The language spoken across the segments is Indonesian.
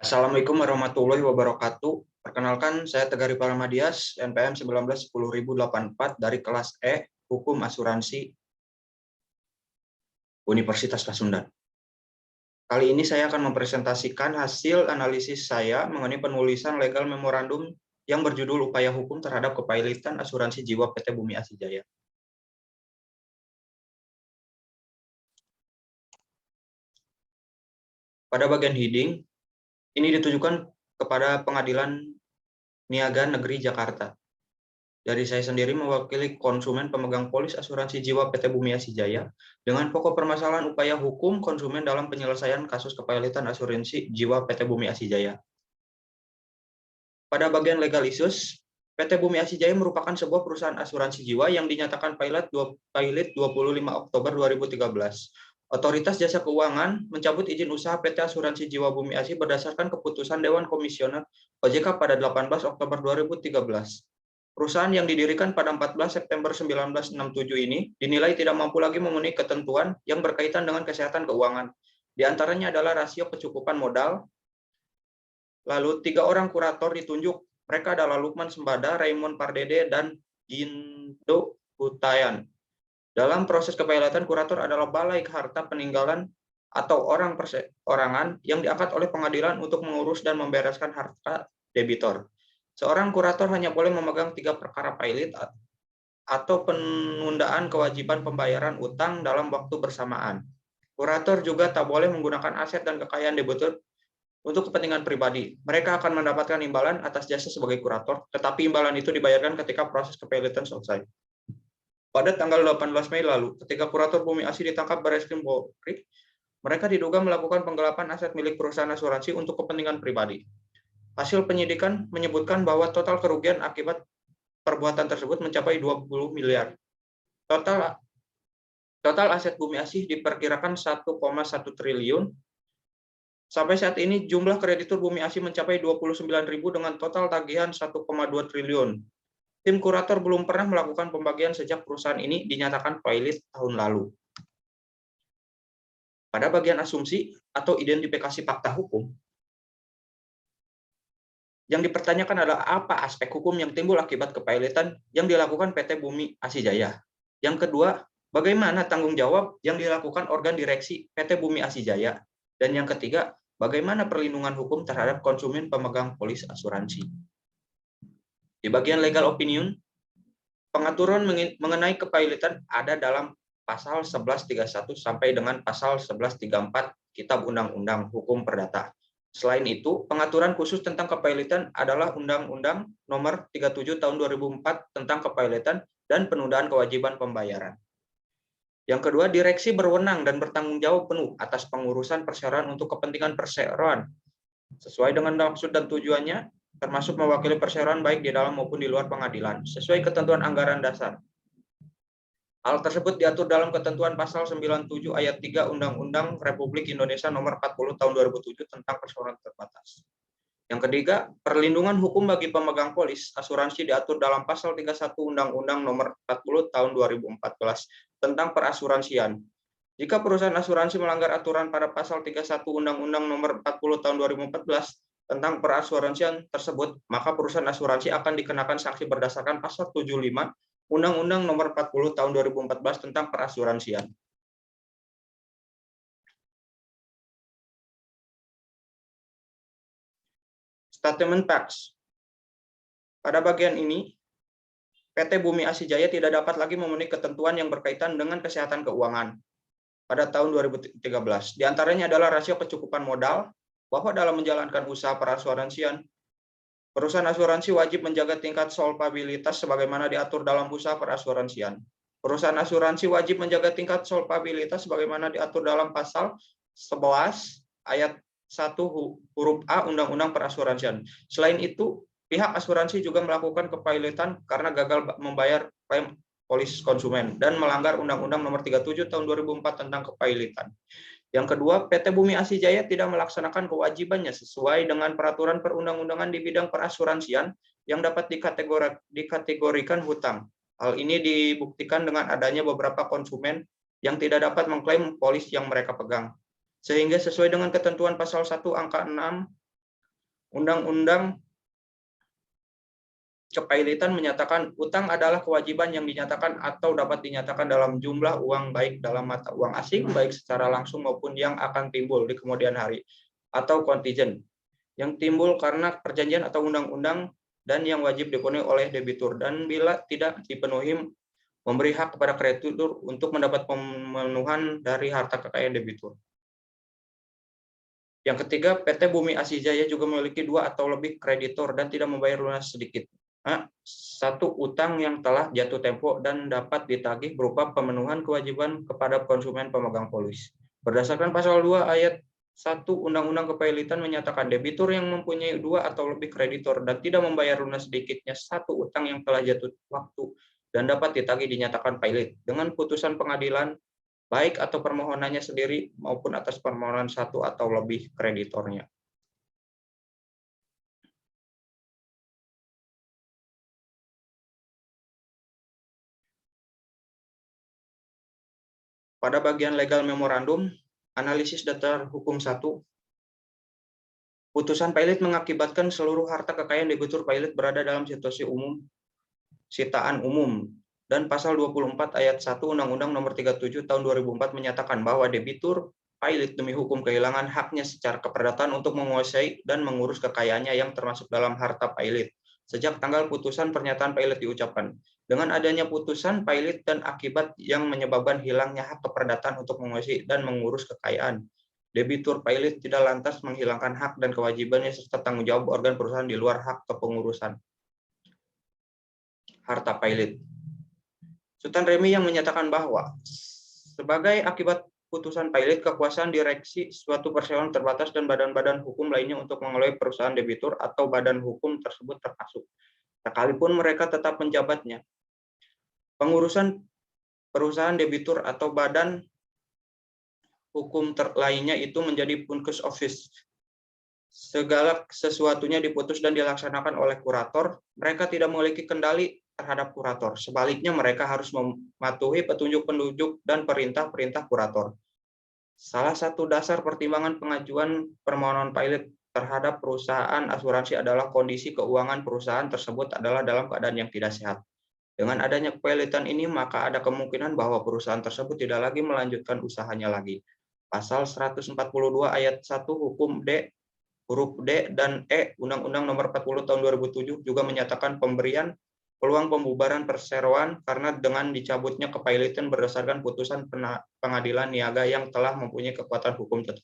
Assalamualaikum warahmatullahi wabarakatuh. Perkenalkan, saya Tegari Paramadias, NPM 1910.084 dari kelas E, Hukum Asuransi, Universitas Pasundan. Kali ini saya akan mempresentasikan hasil analisis saya mengenai penulisan legal memorandum yang berjudul Upaya Hukum Terhadap Kepailitan Asuransi Jiwa PT Bumi Asih Jaya. Pada bagian heading, ini ditujukan kepada Pengadilan Niaga Negeri Jakarta. Dari saya sendiri mewakili konsumen pemegang polis asuransi jiwa PT Bumi Asih Jaya dengan pokok permasalahan upaya hukum konsumen dalam penyelesaian kasus kepailitan asuransi jiwa PT Bumi Asih Jaya. Pada bagian legal issues, PT Bumi Asih Jaya merupakan sebuah perusahaan asuransi jiwa yang dinyatakan pailit 25 Oktober 2013. Otoritas Jasa Keuangan mencabut izin usaha PT Asuransi Jiwa Bumi Asih berdasarkan keputusan Dewan Komisioner OJK pada 18 Oktober 2013. Perusahaan yang didirikan pada 14 September 1967 ini dinilai tidak mampu lagi memenuhi ketentuan yang berkaitan dengan kesehatan keuangan. Di antaranya adalah rasio kecukupan modal. Lalu 3 orang kurator ditunjuk. Mereka adalah Lukman Sembada, Raymond Pardede, dan Gindo Hutayan. Dalam proses kepailitan, kurator adalah balai harta peninggalan atau orang perseorangan yang diangkat oleh pengadilan untuk mengurus dan membereskan harta debitor. Seorang kurator hanya boleh memegang 3 perkara pailit atau penundaan kewajiban pembayaran utang dalam waktu bersamaan. Kurator juga tak boleh menggunakan aset dan kekayaan debitur untuk kepentingan pribadi. Mereka akan mendapatkan imbalan atas jasa sebagai kurator, tetapi imbalan itu dibayarkan ketika proses kepailitan selesai. Pada tanggal 18 Mei lalu, ketika kurator Bumi Asih ditangkap Barreskrim Polri, mereka diduga melakukan penggelapan aset milik perusahaan asuransi untuk kepentingan pribadi. Hasil penyidikan menyebutkan bahwa total kerugian akibat perbuatan tersebut mencapai 20 miliar. Total aset Bumi Asih diperkirakan 1,1 triliun. Sampai saat ini jumlah kreditur Bumi Asih mencapai 29.000 dengan total tagihan 1,2 triliun. Tim kurator belum pernah melakukan pembagian sejak perusahaan ini dinyatakan pailit tahun lalu. Pada bagian asumsi atau identifikasi fakta hukum, yang dipertanyakan adalah apa aspek hukum yang timbul akibat kepailitan yang dilakukan PT Bumi Asih Jaya. Yang kedua, bagaimana tanggung jawab yang dilakukan organ direksi PT Bumi Asih Jaya. Dan yang ketiga, bagaimana perlindungan hukum terhadap konsumen pemegang polis asuransi. Di bagian legal opinion, pengaturan mengenai kepailitan ada dalam pasal 1131 sampai dengan pasal 1134 Kitab Undang-Undang Hukum Perdata. Selain itu, pengaturan khusus tentang kepailitan adalah Undang-Undang Nomor 37 Tahun 2004 tentang kepailitan dan penundaan kewajiban pembayaran. Yang kedua, direksi berwenang dan bertanggung jawab penuh atas pengurusan perseroan untuk kepentingan perseroan sesuai dengan maksud dan tujuannya, termasuk mewakili perseroan baik di dalam maupun di luar pengadilan, sesuai ketentuan anggaran dasar. Hal tersebut diatur dalam ketentuan pasal 97 ayat 3 Undang-Undang Republik Indonesia Nomor 40 Tahun 2007 tentang perseroan terbatas. Yang ketiga, perlindungan hukum bagi pemegang polis asuransi diatur dalam pasal 31 Undang-Undang Nomor 40 Tahun 2014 tentang perasuransian. Jika perusahaan asuransi melanggar aturan pada pasal 31 Undang-Undang Nomor 40 Tahun 2014 tentang perasuransian tersebut, maka perusahaan asuransi akan dikenakan sanksi berdasarkan pasal 75 Undang-Undang Nomor 40 Tahun 2014 tentang perasuransian. Statement facts. Pada bagian ini, PT Bumi Asih Jaya tidak dapat lagi memenuhi ketentuan yang berkaitan dengan kesehatan keuangan pada tahun 2013. Di antaranya adalah rasio kecukupan modal, bahwa dalam menjalankan usaha perasuransian, perusahaan asuransi wajib menjaga tingkat solvabilitas sebagaimana diatur dalam usaha perasuransian. Perusahaan asuransi wajib menjaga tingkat solvabilitas sebagaimana diatur dalam pasal 11 ayat 1 huruf A Undang-Undang Perasuransian. Selain itu, pihak asuransi juga melakukan kepailitan karena gagal membayar klaim polis konsumen dan melanggar Undang-Undang Nomor 37 Tahun 2004 tentang kepailitan. Yang kedua, PT Bumi Asih Jaya tidak melaksanakan kewajibannya sesuai dengan peraturan perundang-undangan di bidang perasuransian yang dapat dikategorikan hutang. Hal ini dibuktikan dengan adanya beberapa konsumen yang tidak dapat mengklaim polis yang mereka pegang. Sehingga sesuai dengan ketentuan pasal 1 angka 6 Undang-Undang Kepailitan menyatakan utang adalah kewajiban yang dinyatakan atau dapat dinyatakan dalam jumlah uang baik dalam mata uang asing, baik secara langsung maupun yang akan timbul di kemudian hari, atau kontingent yang timbul karena perjanjian atau undang-undang dan yang wajib dipenuhi oleh debitur, dan bila tidak dipenuhi memberi hak kepada kreditur untuk mendapat pemenuhan dari harta kekayaan debitur. Yang ketiga, PT Bumi Asih Jaya juga memiliki 2 atau lebih kreditor dan tidak membayar lunas sedikit. Satu, utang yang telah jatuh tempo dan dapat ditagih berupa pemenuhan kewajiban kepada konsumen pemegang polis. Berdasarkan pasal 2 ayat 1 Undang-Undang Kepailitan menyatakan debitur yang mempunyai 2 atau lebih kreditor dan tidak membayar lunas sedikitnya satu utang yang telah jatuh waktu dan dapat ditagih dinyatakan pailit dengan putusan pengadilan baik atau permohonannya sendiri maupun atas permohonan satu atau lebih kreditornya. Pada bagian legal memorandum, analisis dasar hukum 1, putusan pailit mengakibatkan seluruh harta kekayaan debitur pailit berada dalam situasi umum, sitaan umum, dan pasal 24 ayat 1 Undang-Undang Nomor 37 Tahun 2004 menyatakan bahwa debitur pailit demi hukum kehilangan haknya secara keperdataan untuk menguasai dan mengurus kekayaannya yang termasuk dalam harta pailit sejak tanggal putusan pernyataan pailit diucapkan. Dengan adanya putusan pailit dan akibat yang menyebabkan hilangnya hak keperdataan untuk menguasai dan mengurus kekayaan, debitur pailit tidak lantas menghilangkan hak dan kewajibannya serta tanggung jawab organ perusahaan di luar hak kepengurusan harta pailit. Sultan Remi yang menyatakan bahwa sebagai akibat putusan pailit, kekuasaan direksi suatu perseroan terbatas dan badan-badan hukum lainnya untuk mengelola perusahaan debitur atau badan hukum tersebut termasuk, sekalipun mereka tetap menjabatnya. Pengurusan perusahaan debitur atau badan hukum lainnya itu menjadi Punkes Office. Segala sesuatunya diputus dan dilaksanakan oleh kurator, mereka tidak memiliki kendali terhadap kurator. Sebaliknya mereka harus mematuhi petunjuk-petunjuk dan perintah-perintah kurator. Salah satu dasar pertimbangan pengajuan permohonan pailit terhadap perusahaan asuransi adalah kondisi keuangan perusahaan tersebut adalah dalam keadaan yang tidak sehat. Dengan adanya kepailitan ini, maka ada kemungkinan bahwa perusahaan tersebut tidak lagi melanjutkan usahanya lagi. Pasal 142 ayat 1 hukum D, huruf D dan E Undang-Undang Nomor 40 Tahun 2007 juga menyatakan pemberian peluang pembubaran perseroan karena dengan dicabutnya kepailitan berdasarkan putusan pengadilan niaga yang telah mempunyai kekuatan hukum tetap.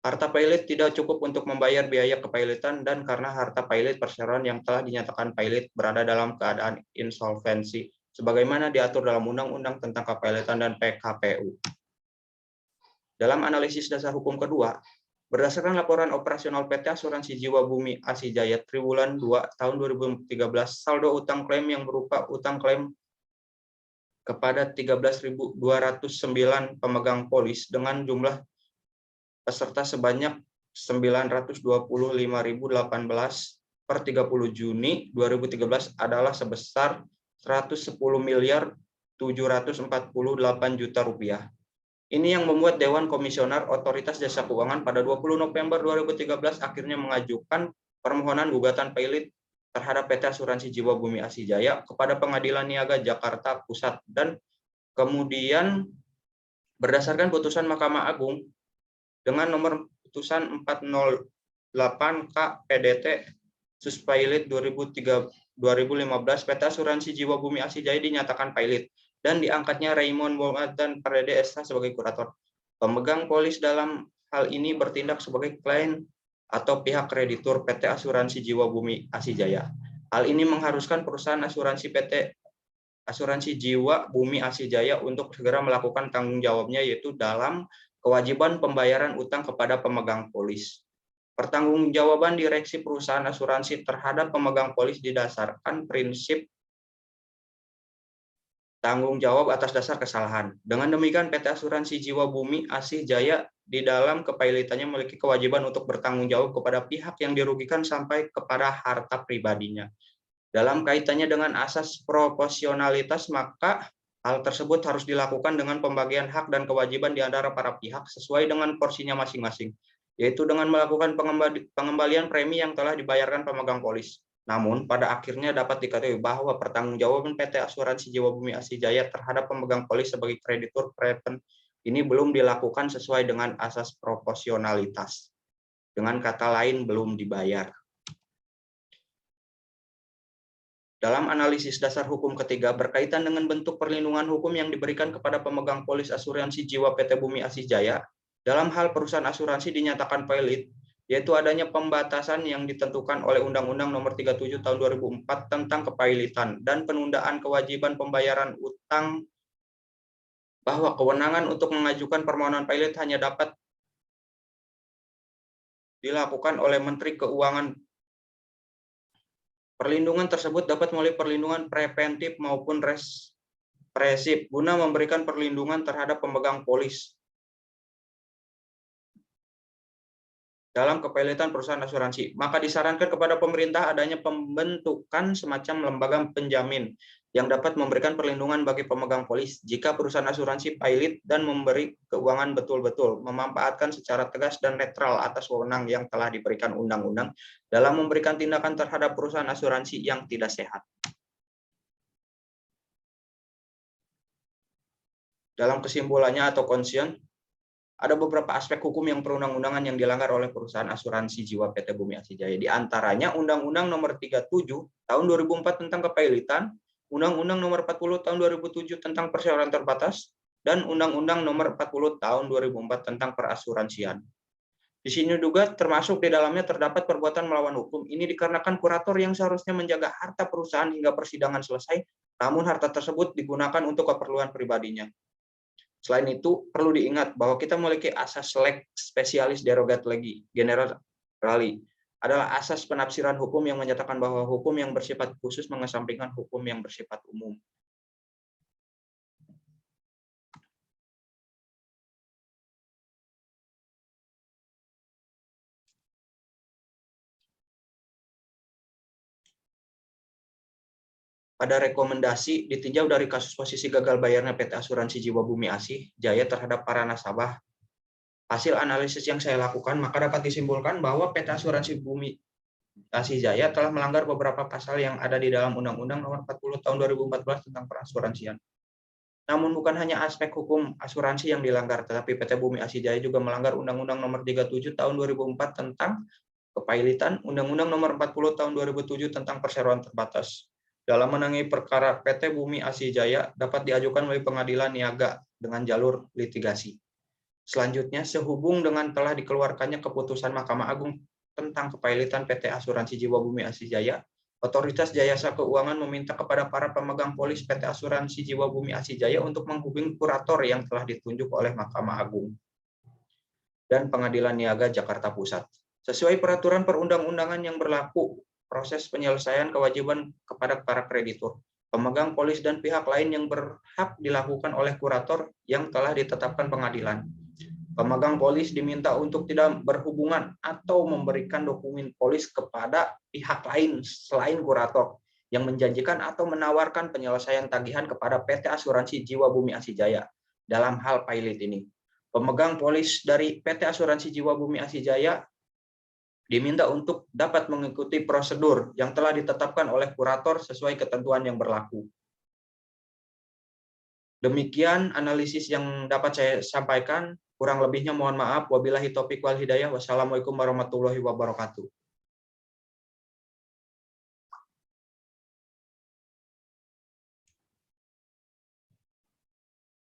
Harta pailit tidak cukup untuk membayar biaya kepailitan dan karena harta pailit perseroan yang telah dinyatakan pailit berada dalam keadaan insolvensi sebagaimana diatur dalam Undang-Undang tentang Kepailitan dan PKPU. Dalam analisis dasar hukum kedua, berdasarkan laporan operasional PT Asuransi Jiwa Bumi Asih Jaya triwulan 2 tahun 2013, saldo utang klaim yang berupa utang klaim kepada 13.209 pemegang polis dengan jumlah peserta sebanyak 925.018 per 30 Juni 2013 adalah sebesar 110 miliar 748 juta rupiah. Ini yang membuat Dewan Komisioner Otoritas Jasa Keuangan pada 20 November 2013 akhirnya mengajukan permohonan gugatan pailit terhadap PT Asuransi Jiwa Bumi Asih Jaya kepada Pengadilan Niaga Jakarta Pusat, dan kemudian berdasarkan putusan Mahkamah Agung dengan nomor putusan 408 K PDT Suspailit 2015, PT Asuransi Jiwa Bumi Asih Jaya dinyatakan pailit dan diangkatnya Raymond Muhammad dan Parede SH sebagai kurator. Pemegang polis dalam hal ini bertindak sebagai klien atau pihak kreditur PT Asuransi Jiwa Bumi Asih Jaya. Hal ini mengharuskan perusahaan asuransi PT Asuransi Jiwa Bumi Asih Jaya untuk segera melakukan tanggung jawabnya, yaitu dalam kewajiban pembayaran utang kepada pemegang polis. Pertanggungjawaban direksi perusahaan asuransi terhadap pemegang polis didasarkan prinsip tanggung jawab atas dasar kesalahan. Dengan demikian, PT Asuransi Jiwa Bumi Asih Jaya di dalam kepailitannya memiliki kewajiban untuk bertanggung jawab kepada pihak yang dirugikan sampai kepada harta pribadinya. Dalam kaitannya dengan asas proporsionalitas, maka hal tersebut harus dilakukan dengan pembagian hak dan kewajiban di antara para pihak sesuai dengan porsinya masing-masing. yaitu dengan melakukan pengembalian premi yang telah dibayarkan pemegang polis. Namun, pada akhirnya dapat diketahui bahwa pertanggungjawaban PT Asuransi Jiwa Bumi Asih Jaya terhadap pemegang polis sebagai kreditur prepen ini belum dilakukan sesuai dengan asas proporsionalitas. Dengan kata lain, belum dibayar. Dalam analisis dasar hukum ketiga berkaitan dengan bentuk perlindungan hukum yang diberikan kepada pemegang polis asuransi jiwa PT Bumi Asih Jaya, dalam hal perusahaan asuransi dinyatakan valid, yaitu adanya pembatasan yang ditentukan oleh Undang-Undang Nomor 37 Tahun 2004 tentang kepailitan dan penundaan kewajiban pembayaran utang, bahwa kewenangan untuk mengajukan permohonan pailit hanya dapat dilakukan oleh Menteri Keuangan. Perlindungan tersebut dapat melalui perlindungan preventif maupun represif guna memberikan perlindungan terhadap pemegang polis dalam kepailitan perusahaan asuransi. Maka disarankan kepada pemerintah adanya pembentukan semacam lembaga penjamin yang dapat memberikan perlindungan bagi pemegang polis jika perusahaan asuransi pailit dan memberi keuangan betul-betul memanfaatkan secara tegas dan netral atas wewenang yang telah diberikan undang-undang dalam memberikan tindakan terhadap perusahaan asuransi yang tidak sehat. Dalam kesimpulannya atau conclusion, ada beberapa aspek hukum yang perundang-undangan yang dilanggar oleh perusahaan asuransi jiwa PT Bumi Asih Jaya. Di antaranya Undang-Undang Nomor 37 Tahun 2004 tentang kepailitan, Undang-Undang Nomor 40 Tahun 2007 tentang perseroan terbatas, dan Undang-Undang Nomor 40 Tahun 2004 tentang perasuransian. Di sini juga termasuk di dalamnya terdapat perbuatan melawan hukum. Ini dikarenakan kurator yang seharusnya menjaga harta perusahaan hingga persidangan selesai, namun harta tersebut digunakan untuk keperluan pribadinya. Selain itu, perlu diingat bahwa kita memiliki asas lex specialis derogat legi generali, adalah asas penafsiran hukum yang menyatakan bahwa hukum yang bersifat khusus mengesampingkan hukum yang bersifat umum. Pada rekomendasi ditinjau dari kasus posisi gagal bayarnya PT Asuransi Jiwa Bumi Asih Jaya terhadap para nasabah, hasil analisis yang saya lakukan, maka dapat disimpulkan bahwa PT Asuransi Bumi Asih Jaya telah melanggar beberapa pasal yang ada di dalam Undang-Undang Nomor 40 Tahun 2014 tentang perasuransian. Namun bukan hanya aspek hukum asuransi yang dilanggar, tetapi PT Bumi Asih Jaya juga melanggar Undang-Undang Nomor 37 Tahun 2004 tentang kepailitan, Undang-Undang Nomor 40 Tahun 2007 tentang perseroan terbatas. Dalam menangani perkara PT Bumi Asih Jaya dapat diajukan melalui pengadilan niaga dengan jalur litigasi. Selanjutnya, sehubung dengan telah dikeluarkannya keputusan Mahkamah Agung tentang kepailitan PT Asuransi Jiwa Bumi Asih Jaya, Otoritas Jasa Keuangan meminta kepada para pemegang polis PT Asuransi Jiwa Bumi Asih Jaya untuk menghubungi kurator yang telah ditunjuk oleh Mahkamah Agung dan Pengadilan Niaga Jakarta Pusat. Sesuai peraturan perundang-undangan yang berlaku, proses penyelesaian kewajiban kepada para kreditur, pemegang polis dan pihak lain yang berhak dilakukan oleh kurator yang telah ditetapkan pengadilan. Pemegang polis diminta untuk tidak berhubungan atau memberikan dokumen polis kepada pihak lain selain kurator yang menjanjikan atau menawarkan penyelesaian tagihan kepada PT Asuransi Jiwa Bumi Asih Jaya dalam hal pailit ini. Pemegang polis dari PT Asuransi Jiwa Bumi Asih Jaya diminta untuk dapat mengikuti prosedur yang telah ditetapkan oleh kurator sesuai ketentuan yang berlaku. Demikian analisis yang dapat saya sampaikan. Kurang lebihnya mohon maaf. Wabillahi taufiq wal hidayah. Wassalamualaikum warahmatullahi wabarakatuh.